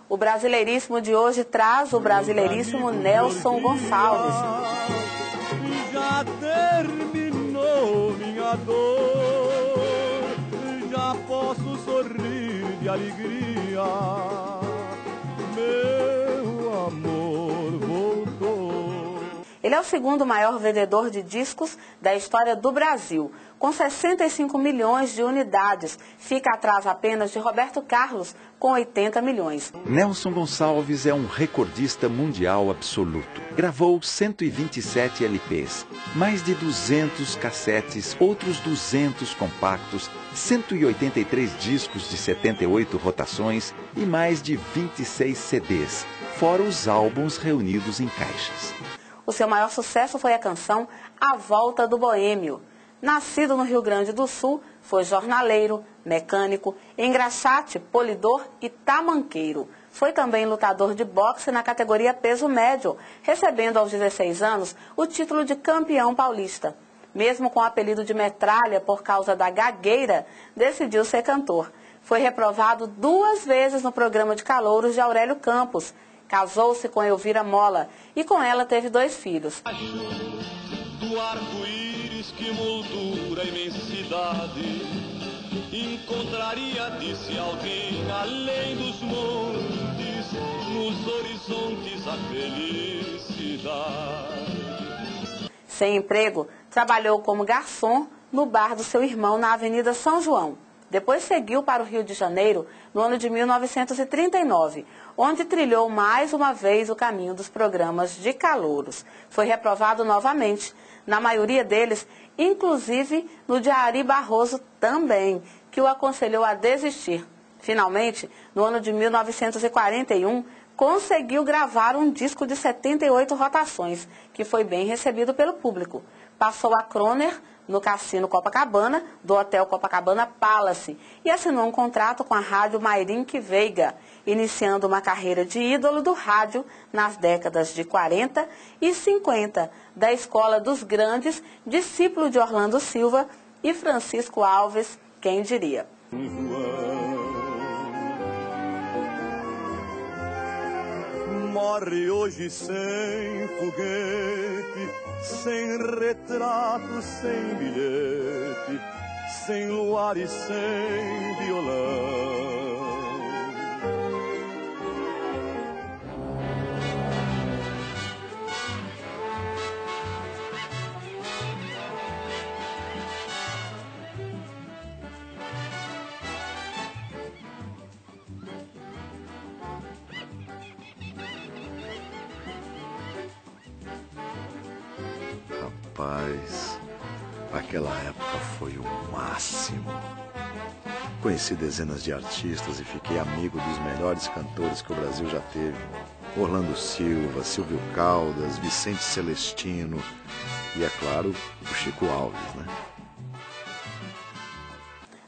O Brasileiríssimo de hoje traz o brasileiríssimo Nelson Gonçalves. Já terminou minha dor, já posso sorrir de alegria, meu amor voltou. Ele é o segundo maior vendedor de discos da história do Brasil, com 65 milhões de unidades. Fica atrás apenas de Roberto Carlos, com 80 milhões. Nelson Gonçalves é um recordista mundial absoluto. Gravou 127 LPs, mais de 200 cassetes, outros 200 compactos, 183 discos de 78 rotações e mais de 26 CDs, fora os álbuns reunidos em caixas. O seu maior sucesso foi a canção A Volta do Boêmio. Nascido no Rio Grande do Sul, foi jornaleiro, mecânico, engraxate, polidor e tamanqueiro. Foi também lutador de boxe na categoria peso médio, recebendo aos 16 anos o título de campeão paulista. Mesmo com o apelido de metralha por causa da gagueira, decidiu ser cantor. Foi reprovado 2 vezes no programa de calouros de Aurélio Campos. Casou-se com Elvira Mola e com ela teve 2 filhos. Do arco-íris que moldura a imensidade, encontraria, disse alguém, além dos montes, nos horizontes a felicidade. Sem emprego, trabalhou como garçom no bar do seu irmão na Avenida São João. Depois seguiu para o Rio de Janeiro no ano de 1939, onde trilhou mais uma vez o caminho dos programas de calouros. Foi reprovado novamente, na maioria deles, inclusive no de Ari Barroso também, que o aconselhou a desistir. Finalmente, no ano de 1941, conseguiu gravar um disco de 78 rotações, que foi bem recebido pelo público. Passou a Croner no Cassino Copacabana, do Hotel Copacabana Palace, e assinou um contrato com a rádio Mairinque Veiga, iniciando uma carreira de ídolo do rádio nas décadas de 40 e 50, da Escola dos Grandes, discípulo de Orlando Silva e Francisco Alves, quem diria. Morre hoje sem foguete, sem retrato, sem bilhete, sem luar e sem violão. Rapaz, aquela época foi o máximo. Conheci dezenas de artistas e fiquei amigo dos melhores cantores que o Brasil já teve. Orlando Silva, Silvio Caldas, Vicente Celestino e, é claro, o Chico Alves, né?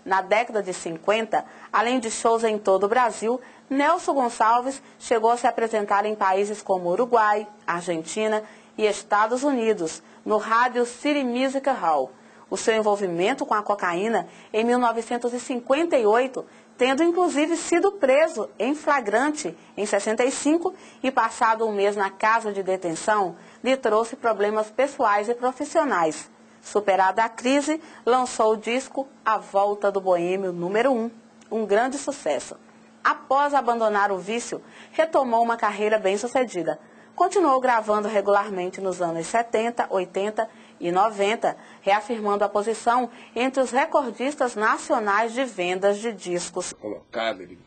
Na década de 50, além de shows em todo o Brasil, Nelson Gonçalves chegou a se apresentar em países como Uruguai, Argentina e Estados Unidos, no rádio City Music Hall. O seu envolvimento com a cocaína em 1958, tendo inclusive sido preso em flagrante em 65 e passado um mês na casa de detenção, lhe trouxe problemas pessoais e profissionais. Superada a crise, lançou o disco A Volta do Boêmio número 1, um grande sucesso. Após abandonar o vício, retomou uma carreira bem-sucedida. Continuou gravando regularmente nos anos 70, 80 e 90, reafirmando a posição entre os recordistas nacionais de vendas de discos. Colocava ele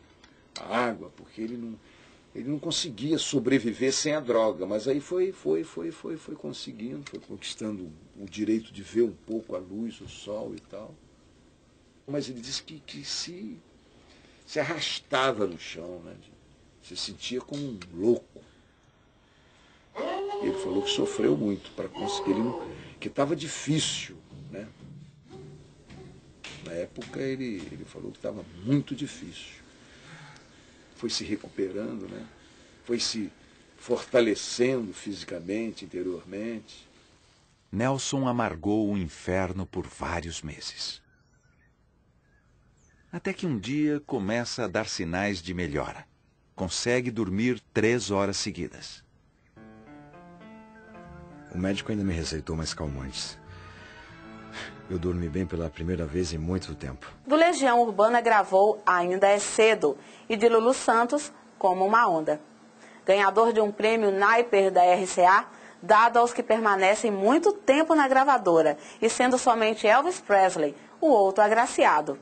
a água, porque ele não conseguia sobreviver sem a droga, mas aí foi conseguindo, foi conquistando o direito de ver um pouco a luz, o sol e tal. Mas ele disse que se arrastava no chão, né? Se sentia como um louco. Ele falou que sofreu muito para conseguir, que estava difícil, né? Na época ele falou que estava muito difícil. Foi se recuperando, né? Foi se fortalecendo fisicamente, interiormente. Nelson amargou o inferno por vários meses. Até que um dia começa a dar sinais de melhora. consegue dormir 3 horas seguidas. O médico ainda me receitou mais calmantes. Eu dormi bem pela primeira vez em muito tempo. Do Legião Urbana gravou Ainda é Cedo e de Lulu Santos, Como uma Onda. Ganhador de um prêmio Naiper da RCA, dado aos que permanecem muito tempo na gravadora, e sendo somente Elvis Presley o outro agraciado.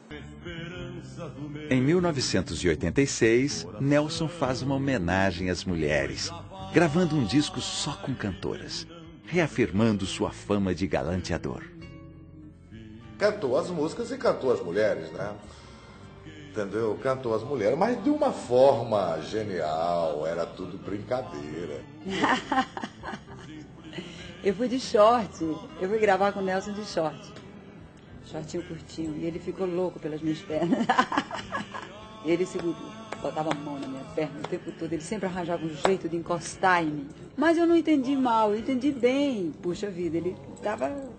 Em 1986, Nelson faz uma homenagem às mulheres, gravando um disco só com cantoras, reafirmando sua fama de galanteador. Cantou as músicas e cantou as mulheres, né? Entendeu? Cantou as mulheres, mas de uma forma genial, era tudo brincadeira. Eu fui de short, eu fui gravar com o Nelson de short. Shortinho curtinho, e ele ficou louco pelas minhas pernas. Ele botava a mão na minha perna o tempo todo, ele sempre arranjava um jeito de encostar em mim. Mas eu não entendi mal, eu entendi bem. Puxa vida, ele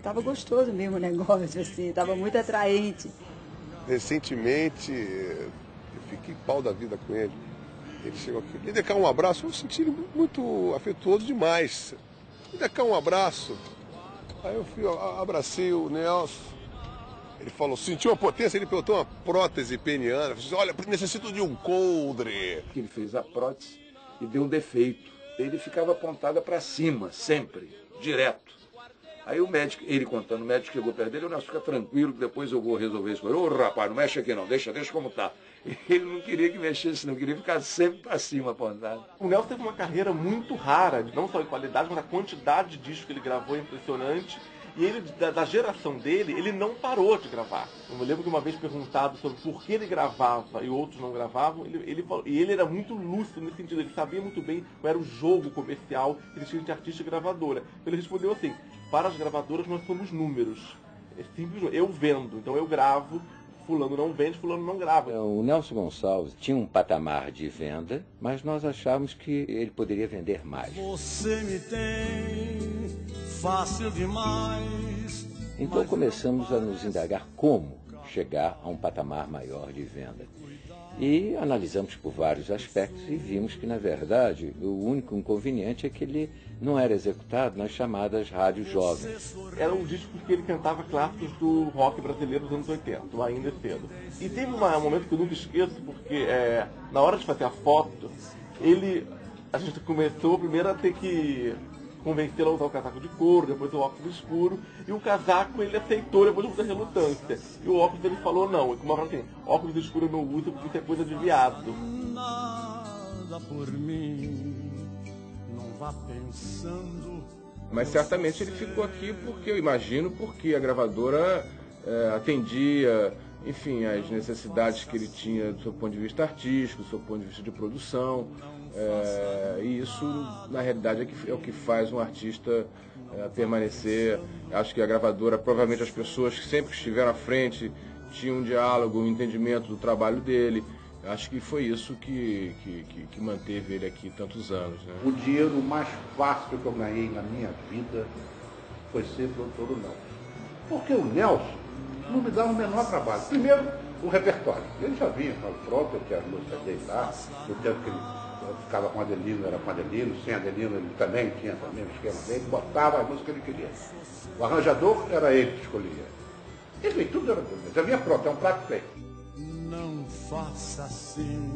tava gostoso mesmo o negócio, assim, tava muito atraente. Recentemente, eu fiquei pau da vida com ele. Ele chegou aqui, me dê cá um abraço, eu senti ele muito afetuoso demais. Me dê cá um abraço. Aí eu fui, abracei o Nelson. Ele falou, sentiu a potência, ele perguntou uma prótese peniana. Eu disse, olha, necessito de um coldre. Ele fez a prótese e deu um defeito. Ele ficava apontada para cima, sempre, direto. Aí o médico, ele contando, o médico chegou perto dele, Nelson, fica tranquilo que depois eu vou resolver isso. Ô rapaz, não mexe aqui não, deixa como tá. Ele não queria que mexesse não, queria ficar sempre para cima apontado. O Nelson teve uma carreira muito rara, não só em qualidade, mas a quantidade de discos que ele gravou é impressionante. E ele, da geração dele, ele não parou de gravar. Eu me lembro que uma vez perguntado sobre por que ele gravava e outros não gravavam, ele era muito lúcido nesse sentido, ele sabia muito bem qual era o jogo comercial que existia entre artista e gravadora. Então ele respondeu assim, para as gravadoras nós somos números. É simples, eu vendo, então eu gravo, fulano não vende, fulano não grava. O Nelson Gonçalves tinha um patamar de venda, mas nós achávamos que ele poderia vender mais. Você me tem fácil demais. Então começamos a nos indagar como chegar a um patamar maior de venda. E analisamos por vários aspectos e vimos que, na verdade, o único inconveniente é que ele não era executado nas chamadas rádios jovens. Era um disco que ele cantava clássicos do rock brasileiro dos anos 80, o Ainda é Cedo. E teve um momento que eu nunca esqueço, porque na hora de fazer a foto, a gente começou primeiro a ter que convencê-lo a usar o casaco de couro, depois o óculos escuro, e o casaco ele aceitou depois de muita relutância. E o óculos ele falou não, e como eu assim, óculos escuro eu não uso porque isso é coisa de viado. Nada por mim, não vá pensando. Mas certamente ele ficou aqui porque, eu imagino, porque a gravadora atendia, enfim, as necessidades que ele tinha do seu ponto de vista artístico, do seu ponto de vista de produção. E isso, na realidade, é o que faz um artista permanecer. Acho que a gravadora, provavelmente as pessoas que sempre estiveram à frente, tinham um diálogo, um entendimento do trabalho dele. Acho que foi isso que manteve ele aqui tantos anos, né? O dinheiro mais fácil que eu ganhei na minha vida foi ser produtor do Nelson. Porque o Nelson não me dava o menor trabalho. Primeiro, o repertório. Ele já vinha pronto, eu tinha a música dele lá, no tempo que ele ficava com Adelino, era com Adelino, sem Adelino ele também tinha também o esquema dele, botava a música que ele queria. O arranjador era ele que escolhia. Enfim, tudo era dele. Já vinha pronto, é um prato feito. Não faça assim.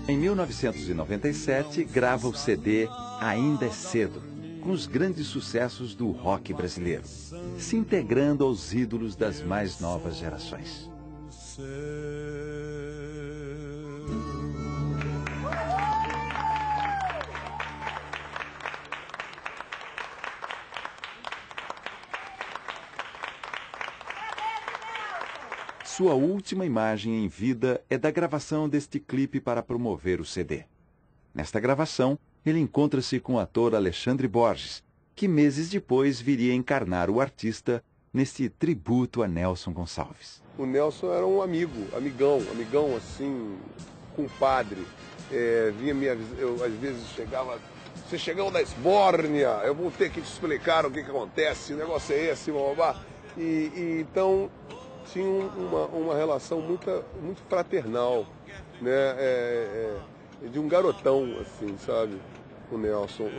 Em 1997, grava o CD Ainda é Cedo, com os grandes sucessos do rock brasileiro, se integrando aos ídolos das mais novas gerações. Sua última imagem em vida é da gravação deste clipe para promover o CD. Nesta gravação, ele encontra-se com o ator Alexandre Borges, que meses depois viria encarnar o artista neste tributo a Nelson Gonçalves. O Nelson era um amigão assim, compadre. Eu às vezes chegava, você chegou da Esbórnia, eu vou ter que te explicar o que acontece, o negócio é esse, babá. Então tinha uma relação muito fraternal, né? de um garotão, assim, sabe? O Nelson.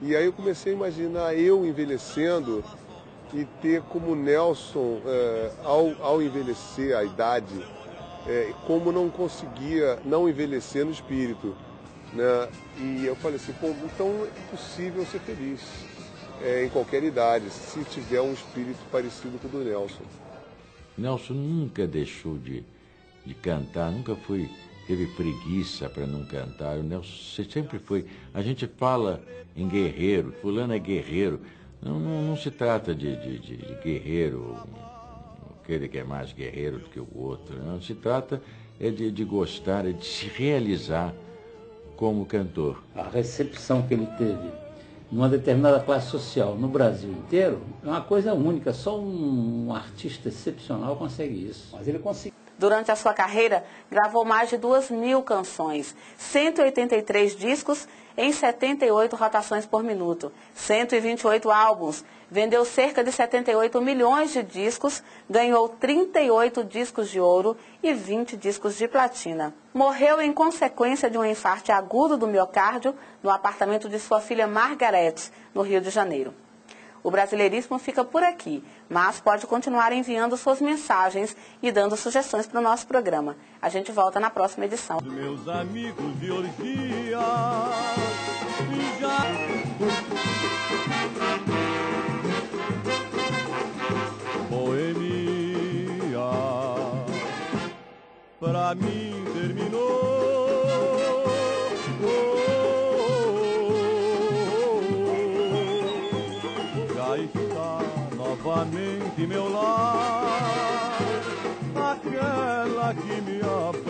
E aí eu comecei a imaginar eu envelhecendo e ter como Nelson, ao envelhecer a idade, como não conseguia não envelhecer no espírito, né? E eu falei assim, pô, então é possível ser feliz em qualquer idade, se tiver um espírito parecido com o do Nelson. Nelson nunca deixou de cantar, nunca teve preguiça para não cantar. O Nelson sempre foi. A gente fala em guerreiro, fulano é guerreiro. Não se trata de guerreiro, aquele que é mais guerreiro do que o outro. Não se trata de gostar, de se realizar como cantor. A recepção que ele teve numa determinada classe social no Brasil inteiro é uma coisa única. Só um artista excepcional consegue isso. Mas ele conseguiu. Durante a sua carreira, gravou mais de 2.000 canções, 183 discos em 78 rotações por minuto, 128 álbuns, vendeu cerca de 78 milhões de discos, ganhou 38 discos de ouro e 20 discos de platina. Morreu em consequência de um infarto agudo do miocárdio no apartamento de sua filha Margarete, no Rio de Janeiro. O Brasileiríssimo fica por aqui, mas pode continuar enviando suas mensagens e dando sugestões para o nosso programa. A gente volta na próxima edição. Meus amigos de orgia, já... Boemia, pra mim terminou. Novamente meu lar, aquela que me abriu.